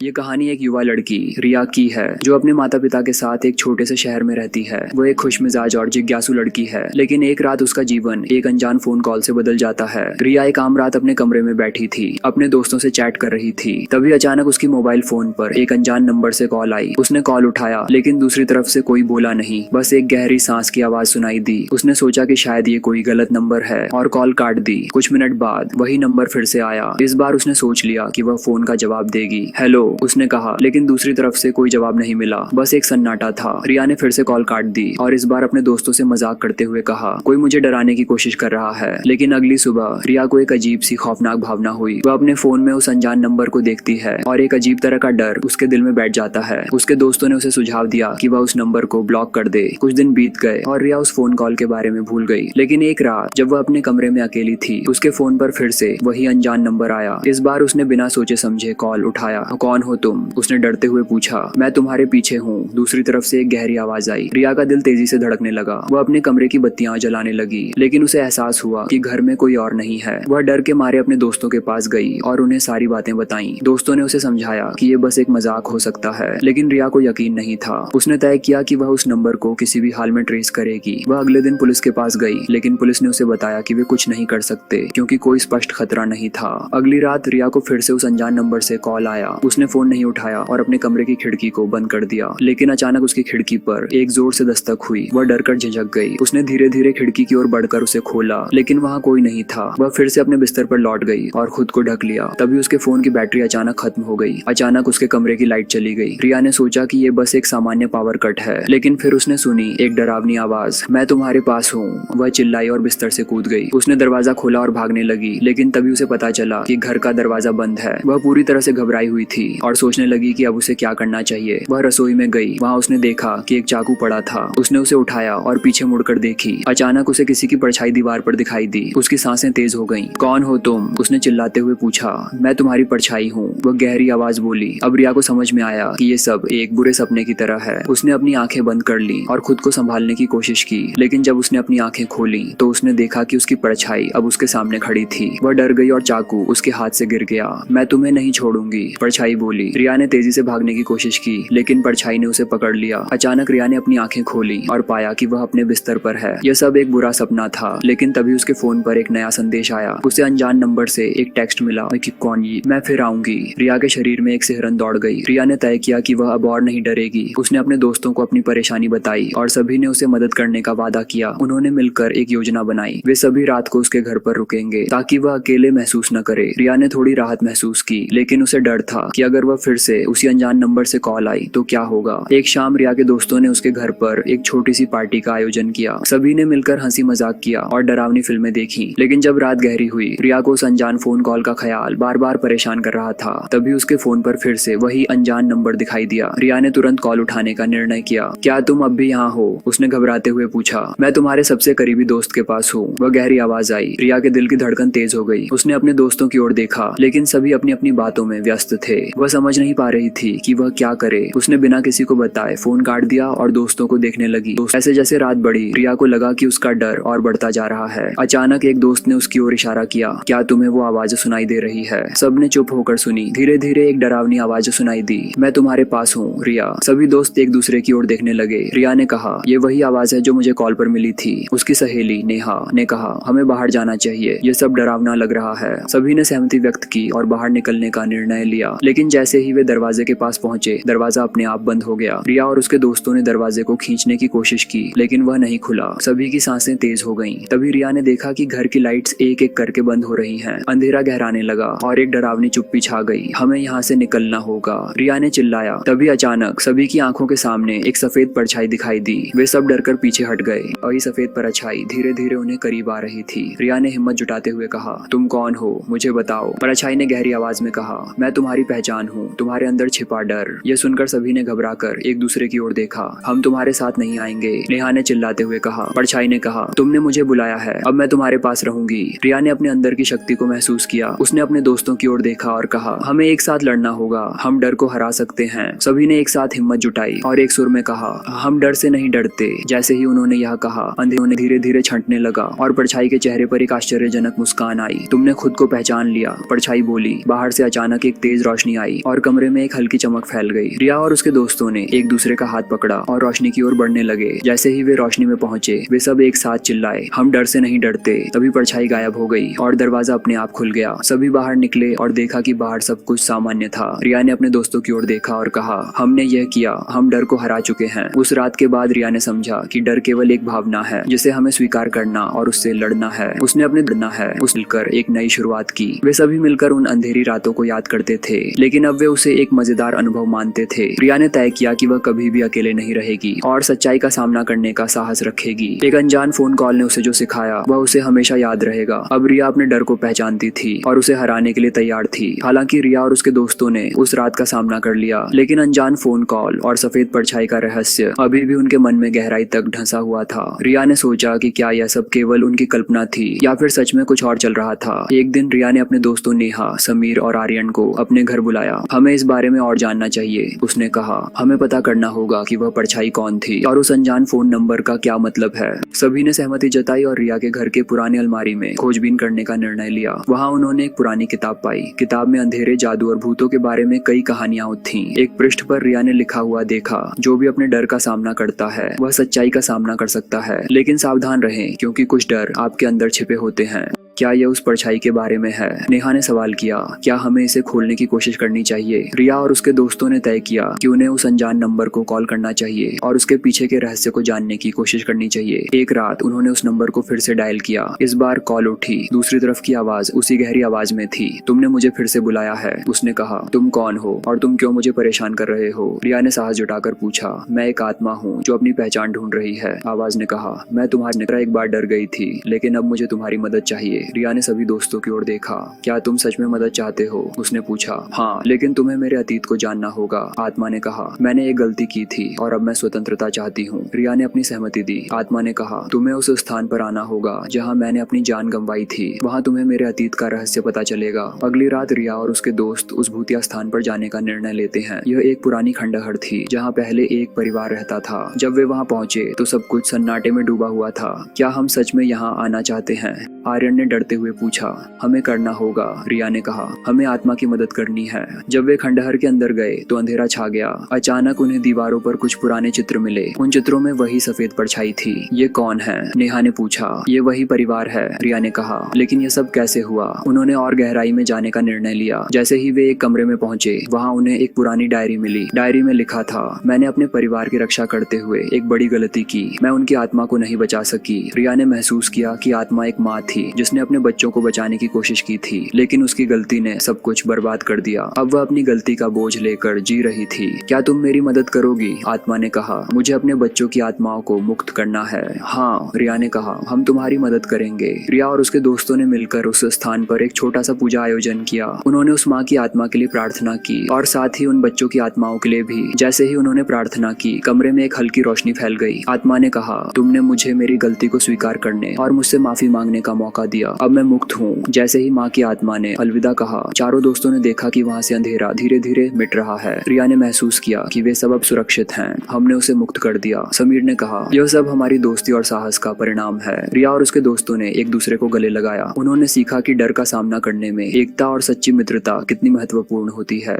ये कहानी एक युवा लड़की रिया की है जो अपने माता पिता के साथ एक छोटे से शहर में रहती है। वो एक खुशमिजाज और जिज्ञासु लड़की है, लेकिन एक रात उसका जीवन एक अनजान फोन कॉल से बदल जाता है। रिया एक आम रात अपने कमरे में बैठी थी, अपने दोस्तों से चैट कर रही थी। तभी अचानक उसकी मोबाइल फोन पर एक अनजान नंबर से कॉल आई। उसने कॉल उठाया, लेकिन दूसरी तरफ से कोई बोला नहीं, बस एक गहरी सांस की आवाज सुनाई दी। उसने सोचा कि शायद ये कोई गलत नंबर है और कॉल काट दी। कुछ मिनट बाद वही नंबर फिर से आया। इस बार उसने सोच लिया कि वह फोन का जवाब देगी। हेलो, उसने कहा, लेकिन दूसरी तरफ से कोई जवाब नहीं मिला, बस एक सन्नाटा था। रिया ने फिर से कॉल काट दी और इस बार अपने दोस्तों से मजाक करते हुए कहा, कोई मुझे डराने की कोशिश कर रहा है। लेकिन अगली सुबह रिया को एक अजीब सी खौफनाक भावना हुई। वह अपने फोन में उस अनजान नंबर को देखती है और एक अजीब तरह का डर उसके दिल में बैठ जाता है। उसके दोस्तों ने उसे सुझाव दिया कि वह उस नंबर को ब्लॉक कर दे। कुछ दिन बीत गए और रिया उस फोन कॉल के बारे में भूल गई। लेकिन एक रात जब वह अपने कमरे में अकेली थी, उसके फोन पर फिर से वही अनजान नंबर आया। इस बार उसने बिना सोचे समझे कॉल उठाया। कौन हो तुम? उसने डरते हुए पूछा। मैं तुम्हारे पीछे हूँ, दूसरी तरफ से एक गहरी आवाज आई। रिया का दिल तेजी से धड़कने लगा। वह अपने कमरे की बत्तियां जलाने लगी, लेकिन उसे एहसास हुआ कि घर में कोई और नहीं है। वह डर के मारे अपने दोस्तों के पास गई और उन्हें सारी बातें बताई। दोस्तों ने उसे समझाया कि ये बस एक मजाक हो सकता है, लेकिन रिया को यकीन नहीं था। उसने तय किया कि वह उस नंबर को किसी भी हाल में ट्रेस करेगी। वह अगले दिन पुलिस के पास गई, लेकिन पुलिस ने उसे बताया कि वे कुछ नहीं कर सकते क्योंकि कोई स्पष्ट खतरा नहीं था। अगली रात रिया को फिर से उस अनजान नंबर से कॉल आया। उसने फोन नहीं उठाया और अपने कमरे की खिड़की को बंद कर दिया। लेकिन अचानक उसकी खिड़की पर एक जोर से दस्तक हुई। वह डरकर झिझक गई। उसने धीरे धीरे खिड़की की ओर बढ़कर उसे खोला, लेकिन वहाँ कोई नहीं था। वह फिर से अपने बिस्तर पर लौट गई और खुद को ढक लिया। तभी उसके फोन की बैटरी अचानक खत्म हो गई। अचानक उसके कमरे की लाइट चली गई। रिया ने सोचा कि ये बस एक सामान्य पावर कट है, लेकिन फिर उसने सुनी एक डरावनी आवाज, मैं तुम्हारे पास हूँ। वह चिल्लाई और बिस्तर से कूद गई। उसने दरवाजा खोला और भागने लगी, लेकिन तभी उसे पता चला कि घर का दरवाजा बंद है। वह पूरी तरह से घबराई हुई थी और सोचने लगी कि अब उसे क्या करना चाहिए। वह रसोई में गई। वहाँ उसने देखा कि एक चाकू पड़ा था। उसने उसे उठाया और पीछे मुड़कर देखी। अचानक उसे किसी की परछाई दीवार पर दिखाई दी। उसकी सांसें तेज हो गईं। कौन हो तुम? उसने चिल्लाते हुए पूछा। मैं तुम्हारी परछाई हूँ, वह गहरी आवाज बोली। अब रिया को समझ में आया कि ये सब एक बुरे सपने की तरह है। उसने अपनी आंखें बंद कर ली और खुद को संभालने की कोशिश की, लेकिन जब उसने अपनी आंखें खोली तो उसने देखा कि उसकी परछाई अब उसके सामने खड़ी थी। वह डर गई और चाकू उसके हाथ से गिर गया। मैं तुम्हें नहीं छोड़ूंगी, परछाई बोली। रिया ने तेजी से भागने की कोशिश की, लेकिन परछाई ने उसे पकड़ लिया। अचानक रिया ने अपनी आंखें खोली और पाया कि वह अपने बिस्तर पर है। यह सब एक बुरा सपना था, लेकिन तभी उसके फोन पर एक नया संदेश आया। उसे अनजान नंबर से एक टेक्स्ट मिला कि कौन ये, मैं फिर आऊंगी। रिया के शरीर में एक सिहरन दौड़ गई। रिया ने तय किया कि वह अब और नहीं डरेगी। उसने अपने दोस्तों को अपनी परेशानी बताई और सभी ने उसे मदद करने का वादा किया। उन्होंने मिलकर एक योजना बनाई। वे सभी रात को उसके घर पर रुकेंगे ताकि वह अकेले महसूस न करे। रिया ने थोड़ी राहत महसूस की, लेकिन उसे डर था कि अगर वह फिर से उसी अनजान नंबर से कॉल आई तो क्या होगा। एक शाम रिया के दोस्तों ने उसके घर पर एक छोटी सी पार्टी का आयोजन किया। सभी ने मिलकर हंसी मजाक किया और डरावनी फिल्में देखी। लेकिन जब रात गहरी हुई, रिया को उस अनजान फोन कॉल का ख्याल बार बार परेशान कर रहा था। तभी उसके फोन पर फिर से वही अनजान नंबर दिखाई दिया। रिया ने तुरंत कॉल उठाने का निर्णय किया। क्या तुम अब भी यहाँ हो? उसने घबराते हुए पूछा। मैं तुम्हारे सबसे करीबी दोस्त के पास हूँ, वह गहरी आवाज आई। रिया के दिल की धड़कन तेज हो गई। उसने अपने दोस्तों की ओर देखा, लेकिन सभी अपनी अपनी बातों में व्यस्त थे। वह समझ नहीं पा रही थी कि वह क्या करे। उसने बिना किसी को बताए फोन काट दिया और दोस्तों को देखने लगी। जैसे जैसे रात बढ़ी, रिया को लगा कि उसका डर और बढ़ता जा रहा है। अचानक एक दोस्त ने उसकी ओर इशारा किया। क्या तुम्हें वो आवाज सुनाई दे रही है? सबने चुप होकर सुनी। धीरे धीरे एक डरावनी आवाज सुनाई दी। मैं तुम्हारे पास हूँ, रिया। सभी दोस्त एक दूसरे की ओर देखने लगे। रिया ने कहा, ये वही आवाज है जो मुझे कॉल पर मिली थी। उसकी सहेली नेहा ने कहा, हमें बाहर जाना चाहिए, ये सब डरावना लग रहा है। सभी ने सहमति व्यक्त की और बाहर निकलने का निर्णय लिया। लेकिन जैसे ही वे दरवाजे के पास पहुंचे, दरवाजा अपने आप बंद हो गया। रिया और उसके दोस्तों ने दरवाजे को खींचने की कोशिश की, लेकिन वह नहीं खुला। सभी की सांसें तेज हो गईं। तभी रिया ने देखा कि घर की लाइट्स एक एक करके बंद हो रही हैं। अंधेरा गहराने लगा और एक डरावनी चुप्पी छा गई। हमें यहाँ से निकलना होगा, रिया ने चिल्लाया। तभी अचानक सभी की आंखों के सामने एक सफेद परछाई दिखाई दी। वे सब डरकर पीछे हट गए और ये सफेद परछाई धीरे धीरे उन्हें करीब आ रही थी। रिया ने हिम्मत जुटाते हुए कहा, तुम कौन हो? मुझे बताओ। परछाई ने गहरी आवाज में कहा, मैं तुम्हारी पहचान हूँ, तुम्हारे अंदर छिपा डर। यह सुनकर सभी ने घबराकर एक दूसरे की ओर देखा। हम तुम्हारे साथ नहीं आएंगे, नेहा ने चिल्लाते हुए कहा। परछाई ने कहा, तुमने मुझे बुलाया है, अब मैं तुम्हारे पास रहूंगी। रिया ने अपने अंदर की शक्ति को महसूस किया। उसने अपने दोस्तों की ओर देखा और कहा, हमें एक साथ लड़ना होगा, हम डर को हरा सकते हैं। सभी ने एक साथ हिम्मत जुटाई और एक सुर में कहा, हम डर से नहीं डरते। जैसे ही उन्होंने यह कहा, अंधेरों ने धीरे धीरे छंटने लगा और परछाई के चेहरे पर एक आश्चर्यजनक मुस्कान आई। तुमने खुद को पहचान लिया, परछाई बोली। बाहर से अचानक एक तेज रोशनी आई और कमरे में एक हल्की चमक फैल गई। रिया और उसके दोस्तों ने एक दूसरे का हाथ पकड़ा और रोशनी की ओर बढ़ने लगे। जैसे ही वे रोशनी में पहुंचे वे सब एक साथ चिल्लाए, हम डर से नहीं डरते। तभी परछाई गायब हो गई और दरवाजा अपने आप खुल गया। सभी बाहर निकले और देखा कि बाहर सब कुछ सामान्य था। रिया ने अपने दोस्तों की ओर देखा और कहा, हमने यह किया, हम डर को हरा चुके हैं। उस रात के बाद रिया ने समझा कि डर केवल एक भावना है जिसे हमें स्वीकार करना और उससे लड़ना है। उसने अपने डरना है उस मिलकर एक नई शुरुआत की। वे सभी मिलकर उन अंधेरी रातों को याद करते थे, लेकिन अब वे उसे एक मजेदार अनुभव मानते थे। रिया ने तय किया कि वह कभी भी अकेले नहीं रहेगी और सच्चाई का सामना करने का साहस रखेगी। एक अनजान फोन कॉल ने उसे जो सिखाया वह उसे हमेशा याद रहेगा। अब रिया अपने डर को पहचानती थी और उसे हराने के लिए तैयार थी। हालांकि रिया और उसके दोस्तों ने उस रात का सामना कर लिया, लेकिन अनजान फोन कॉल और सफेद परछाई का रहस्य अभी भी उनके मन में गहराई तक ढंसा हुआ था। रिया ने सोचा कि क्या यह सब केवल उनकी कल्पना थी या फिर सच में कुछ और चल रहा था। एक दिन रिया ने अपने दोस्तों नेहा, समीर और आर्यन को अपने घर बुलाया। हमें इस बारे में और जानना चाहिए, उसने कहा। हमें पता करना होगा कि वह परछाई कौन थी और उस अनजान फोन नंबर का क्या मतलब है। सभी ने सहमति जताई और रिया के घर के पुराने अलमारी में खोजबीन करने का निर्णय लिया। वहाँ उन्होंने एक पुरानी किताब पाई। किताब में अंधेरे, जादू और भूतों के बारे में कई कहानियां थीं। एक पृष्ठ पर रिया ने लिखा हुआ देखा, जो भी अपने डर का सामना करता है वह सच्चाई का सामना कर सकता है, लेकिन सावधान रहें क्योंकि कुछ डर आपके अंदर छिपे होते हैं। क्या यह उस परछाई के बारे में है? नेहा ने सवाल किया। क्या हमें इसे खोलने की कोशिश करनी चाहिए? रिया और उसके दोस्तों ने तय किया कि उन्हें उस अनजान नंबर को कॉल करना चाहिए और उसके पीछे के रहस्य को जानने की कोशिश करनी चाहिए। एक रात उन्होंने उस नंबर को फिर से डायल किया। इस बार कॉल उठी। दूसरी तरफ की आवाज उसी गहरी आवाज में थी। तुमने मुझे फिर से बुलाया है, उसने कहा। तुम कौन हो और तुम क्यों मुझे परेशान कर रहे हो? रिया ने साहस जुटाकर पूछा। मैं एक आत्मा हूँ जो अपनी पहचान ढूंढ रही है, आवाज ने कहा। मैं तुम्हारी तरह एक बार डर गई थी, लेकिन अब मुझे तुम्हारी मदद चाहिए। रिया ने सभी दोस्तों की ओर देखा। क्या तुम सच में मदद चाहते हो? उसने पूछा। हाँ, लेकिन तुम्हें मेरे अतीत को जानना होगा, आत्मा ने कहा। मैंने एक गलती की थी और अब मैं स्वतंत्रता चाहती हूँ। रिया ने अपनी सहमति दी। आत्मा ने कहा, तुम्हें उस स्थान पर आना होगा जहाँ मैंने अपनी जान गंवाई थी। वहाँ तुम्हें मेरे अतीत का रहस्य पता चलेगा। अगली रात रिया और उसके दोस्त उस भूतिया स्थान पर जाने का निर्णय लेते हैं। यह एक पुरानी खंडहर थी जहाँ पहले एक परिवार रहता था। जब वे वहाँ पहुँचे तो सब कुछ सन्नाटे में डूबा हुआ था। क्या हम सच में यहाँ आना चाहते हैं? आर्यन ने डरते हुए पूछा। हमें करना होगा, रिया ने कहा। हमें आत्मा की मदद करनी है। जब वे खंडहर के अंदर गए तो अंधेरा छा गया। अचानक उन्हें दीवारों पर कुछ पुराने चित्र मिले। उन चित्रों में वही सफेद परछाई थी। ये कौन है? नेहा ने पूछा। ये वही परिवार है, रिया ने कहा। लेकिन ये सब कैसे हुआ? उन्होंने और गहराई में जाने का निर्णय लिया। जैसे ही वे एक कमरे में पहुंचे वहाँ उन्हें एक पुरानी डायरी मिली। डायरी में लिखा था, मैंने अपने परिवार की रक्षा करते हुए एक बड़ी गलती की। मैं उनकी आत्मा को नहीं बचा सकी। रिया ने महसूस किया कि आत्मा एक माँ थी जिसने अपने बच्चों को बचाने की कोशिश की थी, लेकिन उसकी गलती ने सब कुछ बर्बाद कर दिया। अब वह अपनी गलती का बोझ लेकर जी रही थी। क्या तुम मेरी मदद करोगी? आत्मा ने कहा। मुझे अपने बच्चों की आत्माओं को मुक्त करना है। हाँ, रिया ने कहा, हम तुम्हारी मदद करेंगे। रिया और उसके दोस्तों ने मिलकर उस स्थान पर एक छोटा सा पूजा आयोजन किया। उन्होंने उस माँ की आत्मा के लिए प्रार्थना की और साथ ही उन बच्चों की आत्माओं के लिए भी। जैसे ही उन्होंने प्रार्थना की, कमरे में एक हल्की रोशनी फैल गई। आत्मा ने कहा, तुमने मुझे मेरी गलती को स्वीकार करने और मुझसे माफी मांगने का मौका दिया। अब मैं मुक्त हूँ। जैसे ही माँ की आत्मा ने अलविदा कहा, चारों दोस्तों ने देखा कि वहाँ से अंधेरा धीरे धीरे मिट रहा है। रिया ने महसूस किया कि वे सब अब सुरक्षित हैं। हमने उसे मुक्त कर दिया, समीर ने कहा। यह सब हमारी दोस्ती और साहस का परिणाम है। रिया और उसके दोस्तों ने एक दूसरे को गले लगाया। उन्होंने सीखा कि डर का सामना करने में एकता और सच्ची मित्रता कितनी महत्वपूर्ण होती है।